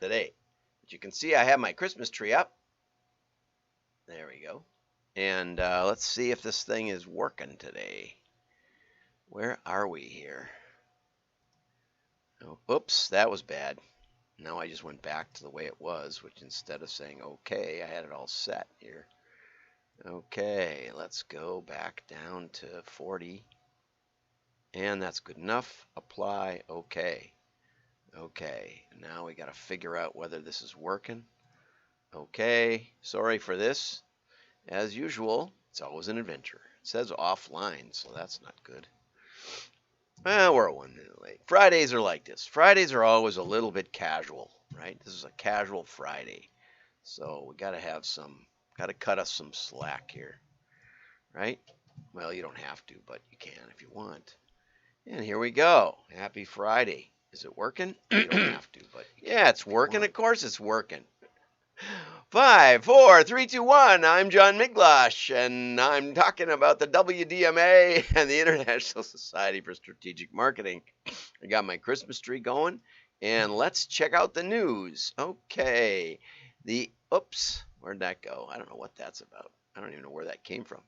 today. But you can see I have my Christmas tree up. There we go. And let's see if this thing is working today. Where are we here? Oh, oops, that was bad. Now I just went back to the way it was, which instead of saying okay, I had it all set here. Okay, let's go back down to 40. And that's good enough. Apply, okay. Okay, now we got to figure out whether this is working. Okay, sorry for this. As usual, it's always an adventure. It says offline, so that's not good. Well, we're 1 minute late. Fridays are like this. Fridays are always a little bit casual, right? This is a casual Friday. So we got to cut us some slack here, right? Well, you don't have to, but you can if you want. And here we go. Happy Friday. Is it working? You don't have to, but yeah, it's working. Of course it's working. 5, 4, 3, 2, 1. I'm John Miglash, and I'm talking about the WDMA and the International Society for Strategic Marketing. I got my Christmas tree going, and let's check out the news. Okay. Oops, where'd that go? I don't know what that's about. I don't even know where that came from.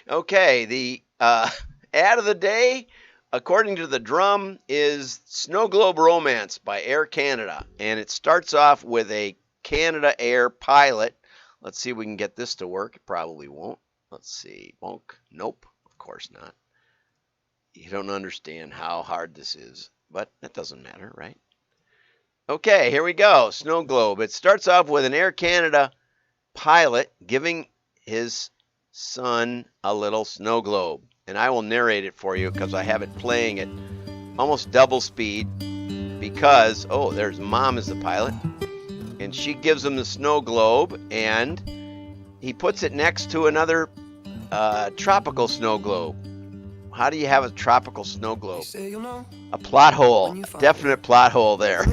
Okay, the ad of the day, according to the drum, is Snow Globe Romance by Air Canada, and it starts off with a Canada Air pilot. Let's see if we can get this to work. It probably won't. Let's see. Bonk. Nope. Of course not. You don't understand how hard this is, but that doesn't matter, right? Okay, here we go. Snow Globe. It starts off with an Air Canada pilot giving his son a little snow globe. And I will narrate it for you because I have it playing at almost double speed because, oh, there's Mom as the pilot. And she gives him the snow globe, and he puts it next to another tropical snow globe. How do you have a tropical snow globe? A plot hole, a definite plot hole there.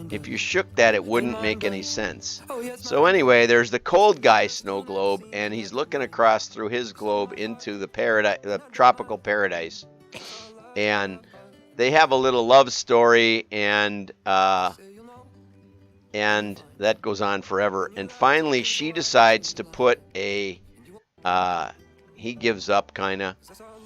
If you shook that, it wouldn't make any sense. So anyway, there's the cold guy snow globe, and he's looking across through his globe into the tropical paradise. And they have a little love story, and that goes on forever. And finally, she decides to put he gives up, kind of,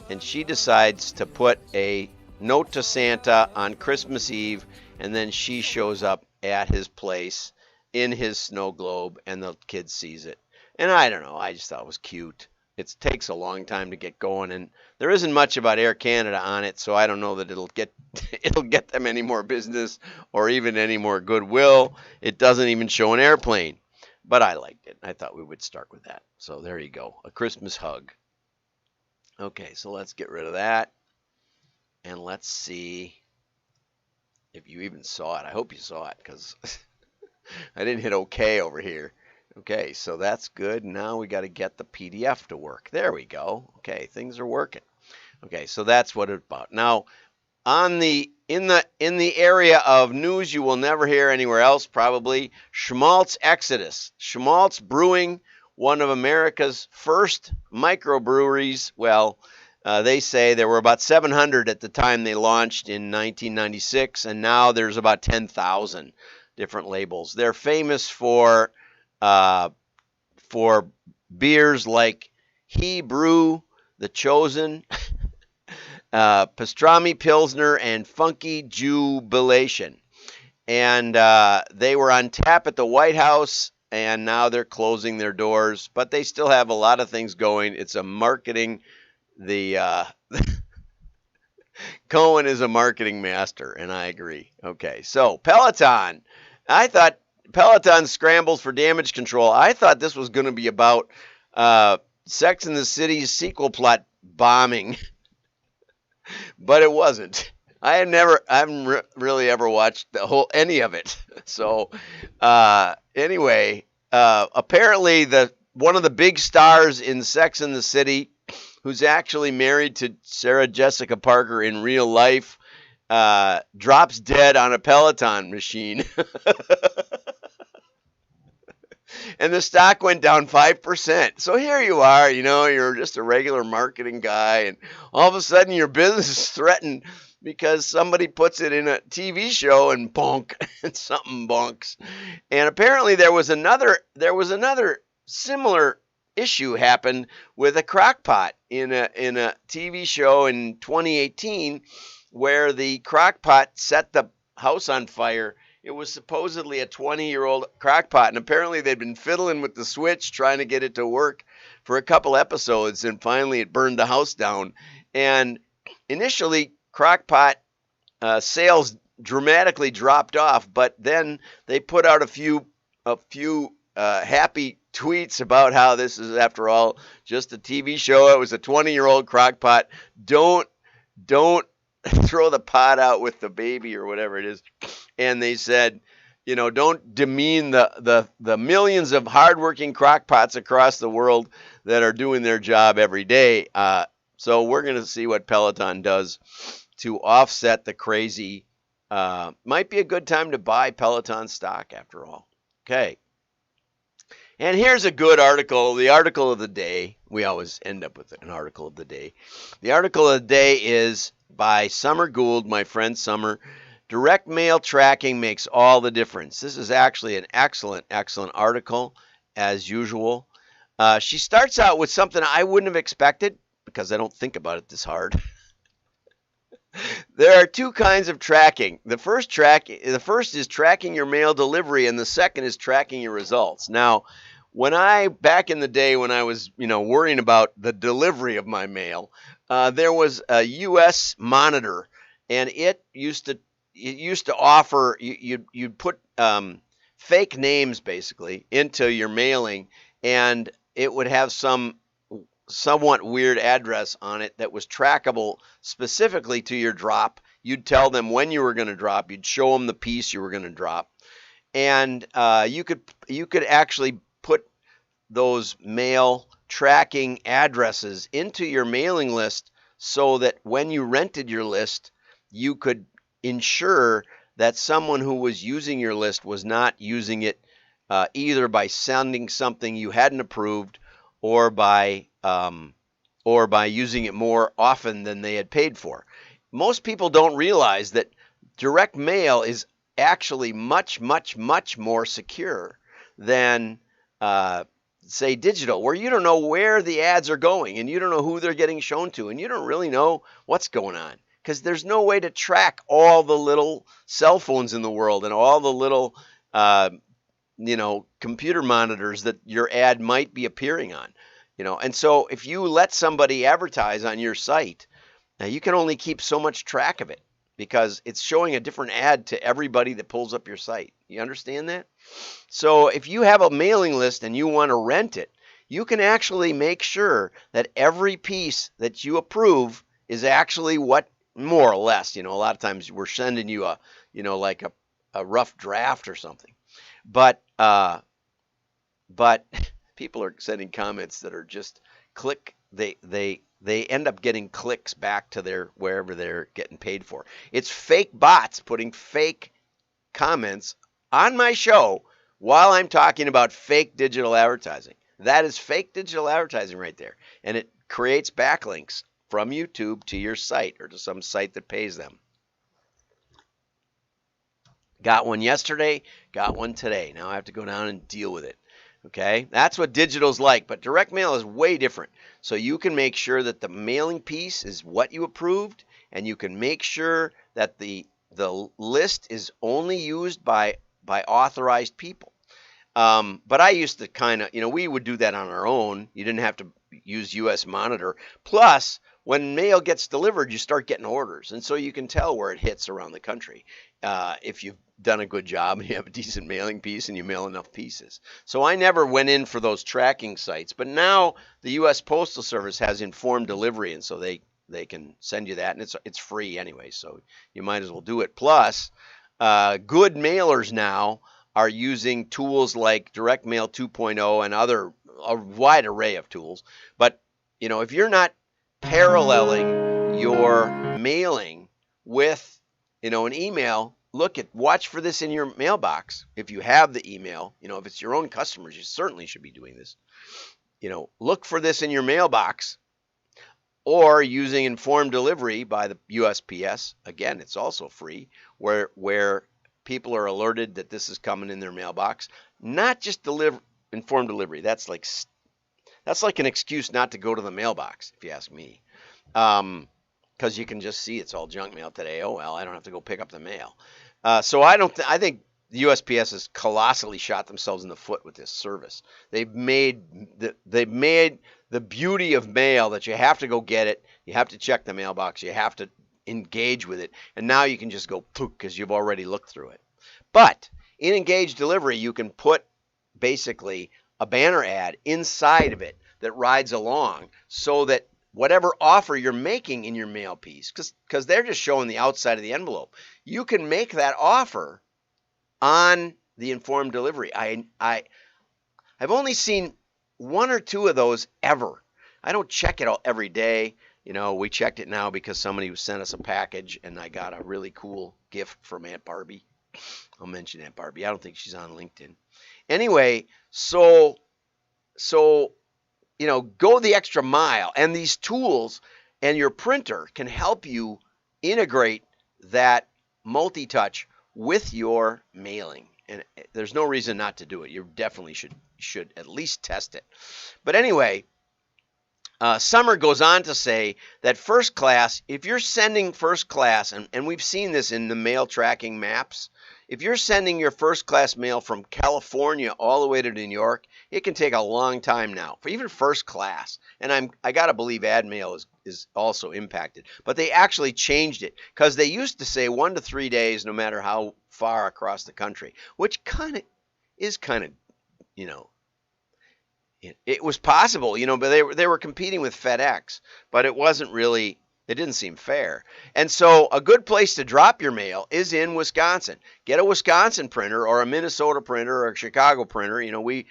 and she decides to put a note to Santa on Christmas Eve, and then she shows up at his place in his snow globe, and the kid sees it. And I don't know, I just thought it was cute. It takes a long time to get going, and there isn't much about Air Canada on it, so I don't know that it'll get them any more business or even any more goodwill. It doesn't even show an airplane, but I liked it. I thought we would start with that. So there you go, a Christmas hug. Okay, so let's get rid of that, and let's see if you even saw it. I hope you saw it because I didn't hit OK over here. Okay, so that's good. Now we got to get the PDF to work. There we go. Okay, things are working. Okay, so that's what it's about. Now, in the area of news you will never hear anywhere else, probably, Schmaltz Exodus. Schmaltz Brewing, one of America's first microbreweries. Well, they say there were about 700 at the time they launched in 1996, and now there's about 10,000 different labels. They're famous for beers like Hebrew, The Chosen, Pastrami Pilsner, and Funky Jubilation. And they were on tap at the White House, and now they're closing their doors, but they still have a lot of things going. It's a marketing, Cohen is a marketing master, and I agree. Okay, so Peloton. I thought Peloton scrambles for damage control. I thought this was going to be about Sex and the City's sequel plot bombing, but it wasn't. I haven't really ever watched any of it. So anyway, apparently one of the big stars in Sex and the City, who's actually married to Sarah Jessica Parker in real life, drops dead on a Peloton machine. And the stock went down 5%. So here you are, you're just a regular marketing guy, and all of a sudden your business is threatened because somebody puts it in a TV show and bonk, and something bonks. And apparently there was another similar issue happened with a crock pot in a TV show in 2018 where the crock pot set the house on fire. It was supposedly a 20-year-old crock pot, and apparently they'd been fiddling with the switch trying to get it to work for a couple episodes, and finally it burned the house down. And initially crock pot sales dramatically dropped off, but then they put out a few happy tweets about how this is, after all, just a TV show. It was a 20-year-old crock pot. Don't throw the pot out with the baby or whatever it is. And they said, don't demean the millions of hardworking crock pots across the world that are doing their job every day. So we're going to see what Peloton does to offset the crazy. Might be a good time to buy Peloton stock after all. Okay. And here's a good article, the article of the day. We always end up with an article of the day. The article of the day is by Summer Gould, my friend Summer. Direct mail tracking makes all the difference. This is actually an excellent article, as usual. She starts out with something I wouldn't have expected because I don't think about it this hard. There are two kinds of tracking. The first is tracking your mail delivery, and the second is tracking your results. Now, back in the day when I was, worrying about the delivery of my mail, there was a U.S. Monitor, and it used to offer, you'd put fake names basically into your mailing, and it would have some somewhat weird address on it that was trackable specifically to your drop. You'd tell them when you were going to drop. You'd show them the piece you were going to drop, and you could actually put those mail tracking addresses into your mailing list so that when you rented your list, you could ensure that someone who was using your list was not using it either by sending something you hadn't approved or by using it more often than they had paid for. Most people don't realize that direct mail is actually much, much, much more secure than say digital, where you don't know where the ads are going and you don't know who they're getting shown to and you don't really know what's going on because there's no way to track all the little cell phones in the world and all the little computer monitors that your ad might be appearing on. And so if you let somebody advertise on your site, you can only keep so much track of it because it's showing a different ad to everybody that pulls up your site. You understand that? So if you have a mailing list and you want to rent it, you can actually make sure that every piece that you approve is actually what, more or less, a lot of times we're sending you like a rough draft or something. But people are sending comments that are just click. They end up getting clicks back to wherever they're getting paid for. It's fake bots putting fake comments on my show while I'm talking about fake digital advertising. That is fake digital advertising right there. And it creates backlinks from YouTube to your site or to some site that pays them. Got one yesterday, got one today. Now I have to go down and deal with it. Okay, that's what digital's like, but direct mail is way different. So you can make sure that the mailing piece is what you approved, and you can make sure that the list is only used by authorized people. But I used to kind of, we would do that on our own. You didn't have to use U.S. Monitor. Plus, when mail gets delivered, you start getting orders, and so you can tell where it hits around the country. If you've done a good job and you have a decent mailing piece and you mail enough pieces. So I never went in for those tracking sites, but now the U.S. Postal Service has informed delivery, and so they can send you that, and it's free anyway, so you might as well do it. Plus, good mailers now are using tools like Direct Mail 2.0 and a wide array of tools. But, if you're not paralleling your mailing with, an email, watch for this in your mailbox. If you have the email, if it's your own customers, you certainly should be doing this. Look for this in your mailbox. or using informed delivery by the USPS. Again, it's also free, where people are alerted that this is coming in their mailbox. Not just informed delivery. That's like an excuse not to go to the mailbox, if you ask me. Because you can just see it's all junk mail today. Oh well, I don't have to go pick up the mail. So I think the USPS has colossally shot themselves in the foot with this service. They've made the beauty of mail that you have to go get it, you have to check the mailbox, you have to engage with it, and now you can just go poof because you've already looked through it. But in engaged delivery, you can put basically a banner ad inside of it that rides along, so that whatever offer you're making in your mail piece, because they're just showing the outside of the envelope, you can make that offer on the informed delivery. I've only seen one or two of those ever. I don't check it all every day. You know, we checked it now because somebody sent us a package, and I got a really cool gift from Aunt Barbie. I'll mention Aunt Barbie. I don't think she's on LinkedIn. Anyway, so you know, go the extra mile, and these tools and your printer can help you integrate that multi-touch with your mailing. And there's no reason not to do it. You definitely should at least test it. But anyway, Summer goes on to say that first class, if you're sending first class, and we've seen this in the mail tracking maps, if you're sending your first class mail from California all the way to New York, it can take a long time now, for even first class. And I got to believe ad mail is also impacted. But they actually changed it, because they used to say 1 to 3 days no matter how far across the country, which is kind of, you know, it was possible, you know, but they were competing with FedEx, but it wasn't really, it didn't seem fair. And so a good place to drop your mail is in Wisconsin. Get a Wisconsin printer or a Minnesota printer or a Chicago printer. You know,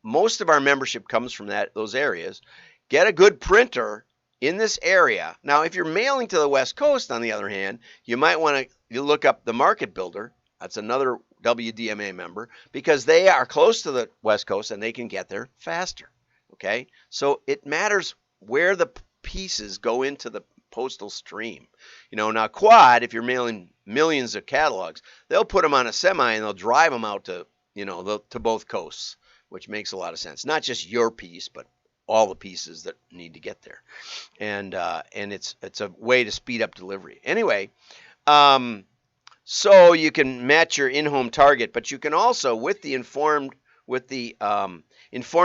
most of our membership comes from those areas. Get a good printer in this area. Now, if you're mailing to the West Coast, on the other hand, you might want to look up the Market Builder. That's another WDMA member, because they are close to the West Coast and they can get there faster. Okay, so it matters where the pieces go into the postal stream. You know, now Quad, if you're mailing millions of catalogs, they'll put them on a semi and they'll drive them out to, you know, to both coasts, which makes a lot of sense. Not just your piece, but all the pieces that need to get there. And it's a way to speed up delivery. Anyway, so you can match your in-home target, but you can also, with the informed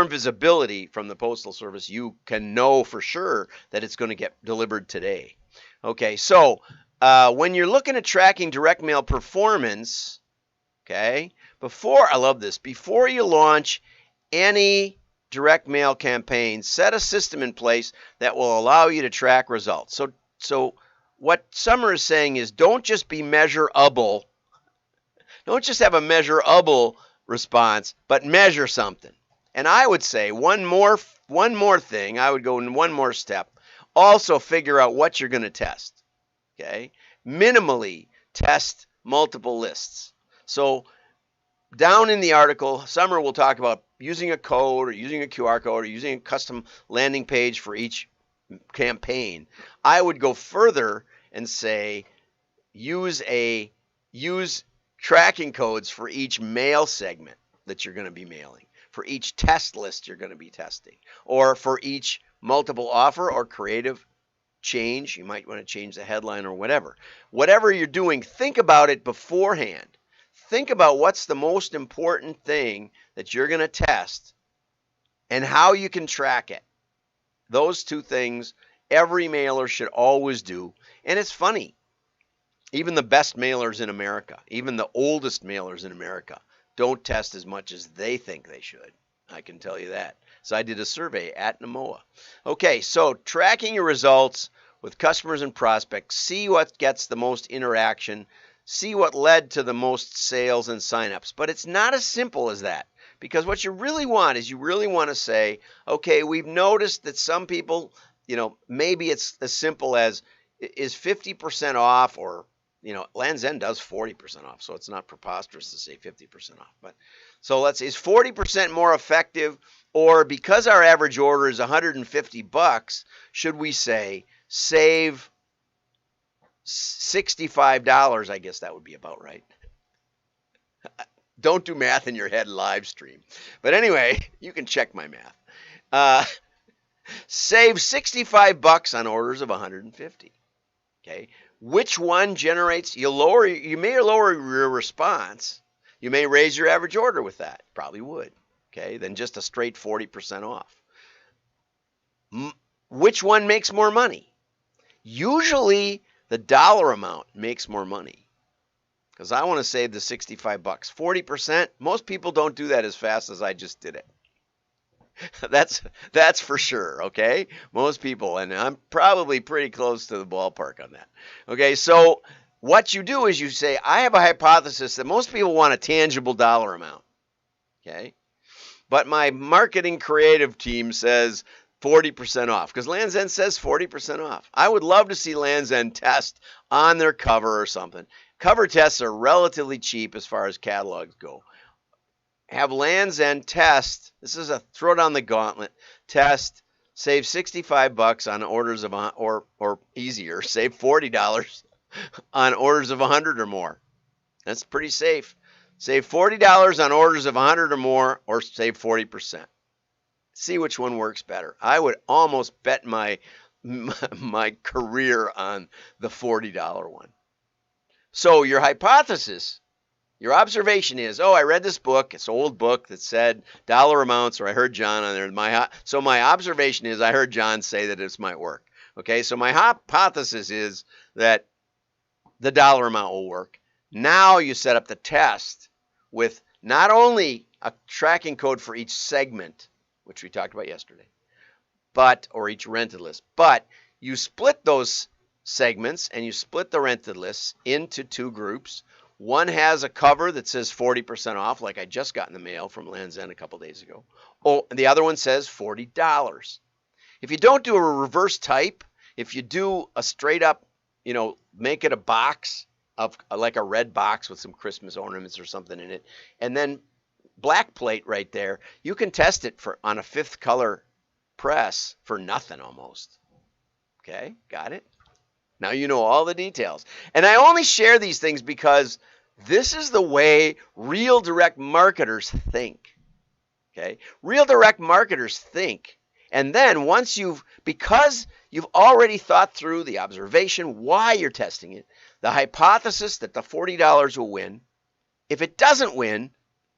visibility from the Postal Service, you can know for sure that it's going to get delivered today. Okay, so when you're looking at tracking direct mail performance, okay, I love this, before you launch any direct mail campaign, set a system in place that will allow you to track results. So what Summer is saying is, don't just be measurable. Don't just have a measurable response, but measure something. And I would say one more thing, I would go in one more step. Also figure out what you're going to test. Okay? Minimally test multiple lists. So down in the article, Summer will talk about using a code or using a QR code or using a custom landing page for each campaign. I would go further and say use tracking codes for each mail segment that you're going to be mailing, for each test list you're going to be testing, or for each multiple offer or creative change. You might want to change the headline or whatever. Whatever you're doing, think about it beforehand. Think about what's the most important thing that you're going to test and how you can track it. Those two things every mailer should always do. And it's funny, even the best mailers in America, even the oldest mailers in America, don't test as much as they think they should. I can tell you that. So I did a survey at NMOA. Okay, so tracking your results with customers and prospects, see what gets the most interaction, see what led to the most sales and signups. But it's not as simple as that, because what you really want is you really want to say, okay, we've noticed that some people, you know, maybe it's as simple as, is 50% off or Land's End does 40% off, so it's not preposterous to say 50% off. But so is 40% more effective, or because our average order is $150, should we say save $65? I guess that would be about right. Don't do math in your head live stream. But anyway, you can check my math. Save $65 on orders of 150. Okay. Which one generates, you may lower your response. You may raise your average order with that. Probably would. Okay. Than just a straight 40% off. Which one makes more money? Usually the dollar amount makes more money. Because I want to save the $65. 40%, most people don't do that as fast as I just did it. That's for sure, okay? Most people, and I'm probably pretty close to the ballpark on that. Okay, so what you do is you say, I have a hypothesis that most people want a tangible dollar amount, okay? But my marketing creative team says 40% off, because Land's End says 40% off. I would love to see Land's End test on their cover or something. Cover tests are relatively cheap as far as catalogs go. Have Land's End test. This is a throw down the gauntlet test. Save $65 on orders of, or easier, save $40 on orders of 100 or more. That's pretty safe. Save $40 on orders of 100 or more, or save 40%. See which one works better. I would almost bet my career on the $40 one. So your hypothesis, your observation is, I read this book, it's an old book that said dollar amounts, or I heard John on there. So my observation is I heard John say that this might work. Okay, so my hypothesis is that the dollar amount will work. Now you set up the test with not only a tracking code for each segment, which we talked about yesterday, or each rented list, but you split those segments and you split the rented lists into two groups. One has a cover that says 40% off, like I just got in the mail from Land's End a couple days ago. And the other one says $40. If you don't do a reverse type, if you do a straight up, make it a box of like a red box with some Christmas ornaments or something in it, and then black plate right there, you can test it on a 5th color press for nothing almost. Okay, got it? Now you know all the details. And I only share these things because this is the way real direct marketers think. Okay? Real direct marketers think. And then because you've already thought through the observation, why you're testing it, the hypothesis that the $40 will win. If it doesn't win,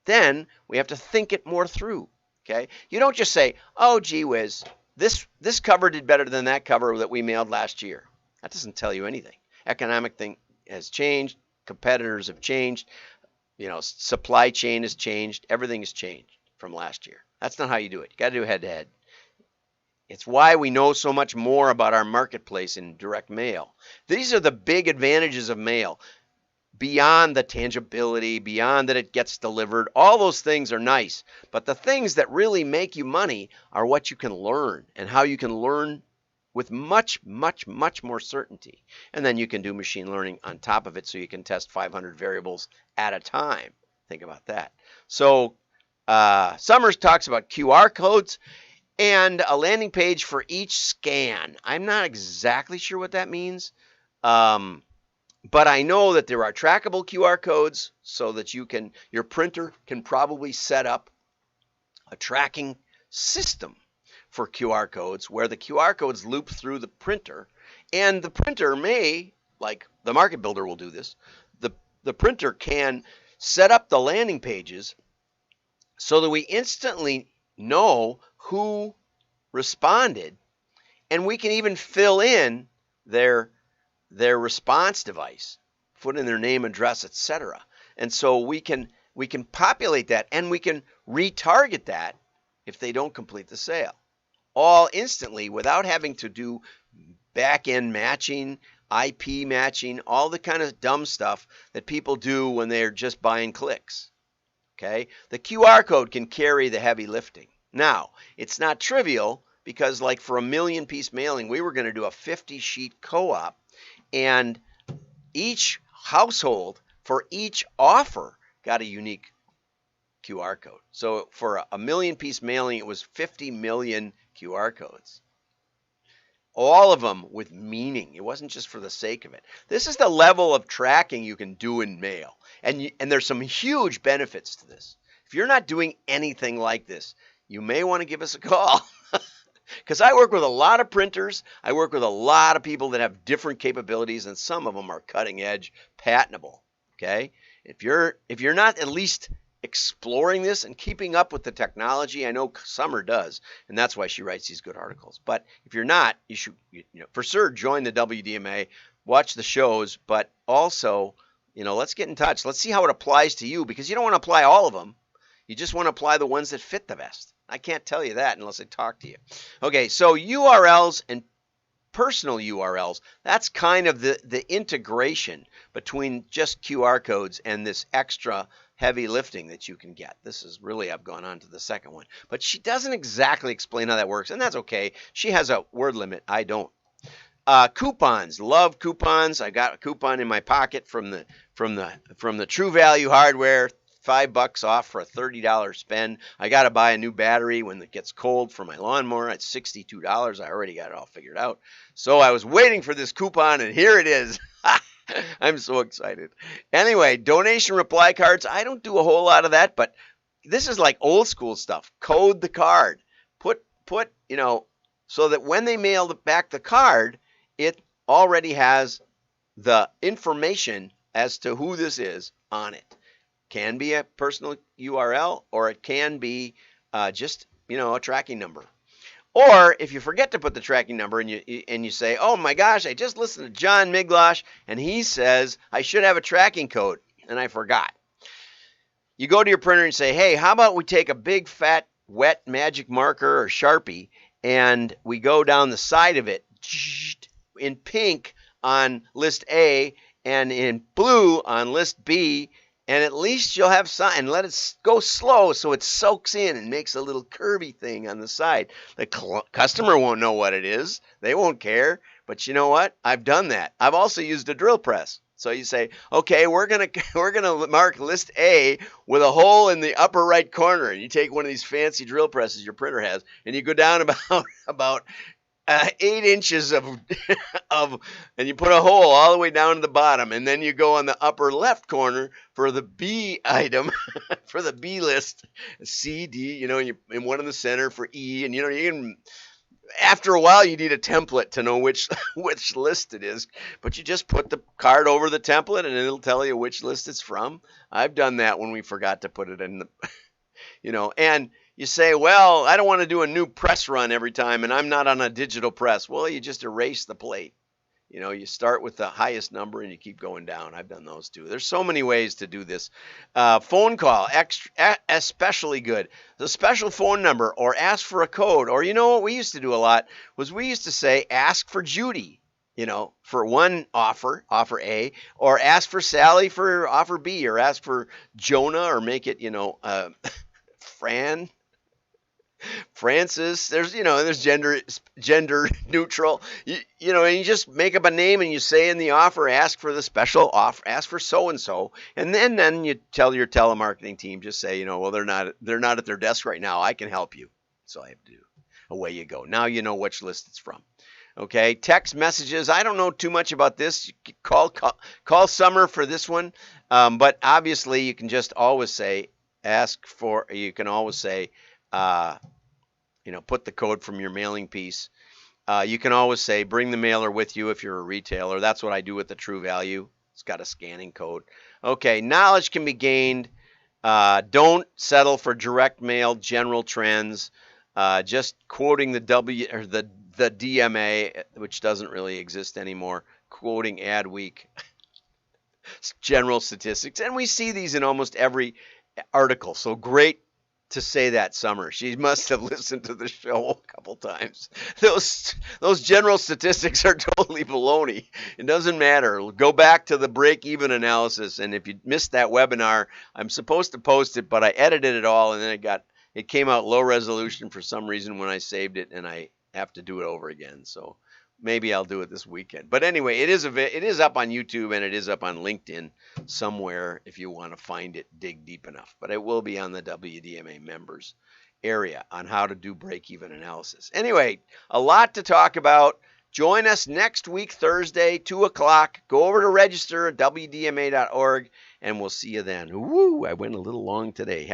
then we have to think it more through. Okay? You don't just say, oh, gee whiz, this cover did better than that cover that we mailed last year. That doesn't tell you anything. Economic thing has changed. Competitors have changed. Supply chain has changed. Everything has changed from last year. That's not how you do it. You got to do head to head. It's why we know so much more about our marketplace in direct mail. These are the big advantages of mail. Beyond the tangibility, beyond that it gets delivered, all those things are nice. But the things that really make you money are what you can learn and how you can learn with much, much, much more certainty. And then you can do machine learning on top of it so you can test 500 variables at a time. Think about that. So Summers talks about QR codes and a landing page for each scan. I'm not exactly sure what that means, but I know that there are trackable QR codes so that your printer can probably set up a tracking system for QR codes where the QR codes loop through the printer, and the printer may, like the market builder will do this, the printer can set up the landing pages so that we instantly know who responded, and we can even fill in their response device, put in their name, address, etc. And so we can populate that, and we can retarget that if they don't complete the sale, all instantly without having to do back-end matching, IP matching, all the kind of dumb stuff that people do when they're just buying clicks. Okay? The QR code can carry the heavy lifting. Now, it's not trivial because, like, for a 1,000,000-piece mailing, we were going to do a 50-sheet co-op, and each household for each offer got a unique QR code. So for a million piece mailing, it was 50 million QR codes. All of them with meaning. It wasn't just for the sake of it. This is the level of tracking you can do in mail. And there's some huge benefits to this. If you're not doing anything like this, you may want to give us a call. Because I work with a lot of printers. I work with a lot of people that have different capabilities, and some of them are cutting edge, patentable. Okay? If you're not at least exploring this and keeping up with the technology, I know Summer does, and that's why she writes these good articles. But if you're not, you should, for sure, join the WDMA, watch the shows, but also, let's get in touch. Let's see how it applies to you, because you don't want to apply all of them. You just want to apply the ones that fit the best. I can't tell you that unless I talk to you. Okay, so URLs and personal URLs, that's kind of the integration between just QR codes and this extra heavy lifting that you can get. This is really, I've gone on to the second one. But she doesn't exactly explain how that works, and that's okay. She has a word limit. I don't. Coupons, love coupons. I got a coupon in my pocket from the True Value Hardware, $5 off for a $30 spend. I got to buy a new battery when it gets cold for my lawnmower. It's $62. I already got it all figured out. So I was waiting for this coupon, and here it is. I'm so excited. Anyway, donation reply cards. I don't do a whole lot of that, but this is like old school stuff. Code the card. Put so that when they mail back the card, it already has the information as to who this is on it. Can be a personal URL, or it can be just a tracking number. Or if you forget to put the tracking number and you say, oh my gosh, I just listened to John Miglosh and he says I should have a tracking code and I forgot. You go to your printer and say, hey, how about we take a big fat wet magic marker or Sharpie and we go down the side of it in pink on list A and in blue on list B, and at least you'll have some, and let it go slow so it soaks in and makes a little curvy thing on the side. The customer won't know what it is. They won't care. But you know what? I've done that. I've also used a drill press. So you say, okay, we're gonna mark list A with a hole in the upper right corner, and you take one of these fancy drill presses your printer has, and you go down about 8 inches of, and you put a hole all the way down to the bottom, and then you go on the upper left corner for the B item, for the B list, C, D, and one in the center for E, and you can. After a while, you need a template to know which list it is, but you just put the card over the template, and it'll tell you which list it's from. I've done that when we forgot to put it in the, and. You say, well, I don't want to do a new press run every time, and I'm not on a digital press. Well, you just erase the plate. You start with the highest number and you keep going down. I've done those too. There's so many ways to do this. Phone call, especially good. The special phone number, or ask for a code. Or what we used to do a lot was we used to say, ask for Judy, for one offer A, or ask for Sally for offer B, or ask for Jonah, or make it, Francis, there's gender neutral, and you just make up a name and you say in the offer, ask for the special offer, ask for so-and-so. And then you tell your telemarketing team, just say, well, they're not at their desk right now. I can help you. So I have to do. Away you go. Now you know which list it's from. Okay. Text messages. I don't know too much about this. You call Summer for this one. But obviously you can just always say, you can always say, put the code from your mailing piece. You can always say, bring the mailer with you if you're a retailer. That's what I do with the True Value. It's got a scanning code. Okay, knowledge can be gained. Don't settle for direct mail general trends. Just quoting the the DMA, which doesn't really exist anymore. Quoting Adweek, general statistics, and we see these in almost every article. So great to say that, Summer. She must have listened to the show a couple times. Those general statistics are totally baloney. It doesn't matter. Go back to the break-even analysis, and if you missed that webinar, I'm supposed to post it, but I edited it all, and then it came out low resolution for some reason when I saved it, and I have to do it over again. So Maybe I'll do it this weekend. But anyway, it is up on YouTube and it is up on LinkedIn somewhere if you want to find it, dig deep enough. But it will be on the WDMA members area on how to do break-even analysis. Anyway, a lot to talk about. Join us next week, Thursday, 2 o'clock. Go over to register at WDMA.org, and we'll see you then. Woo, I went a little long today.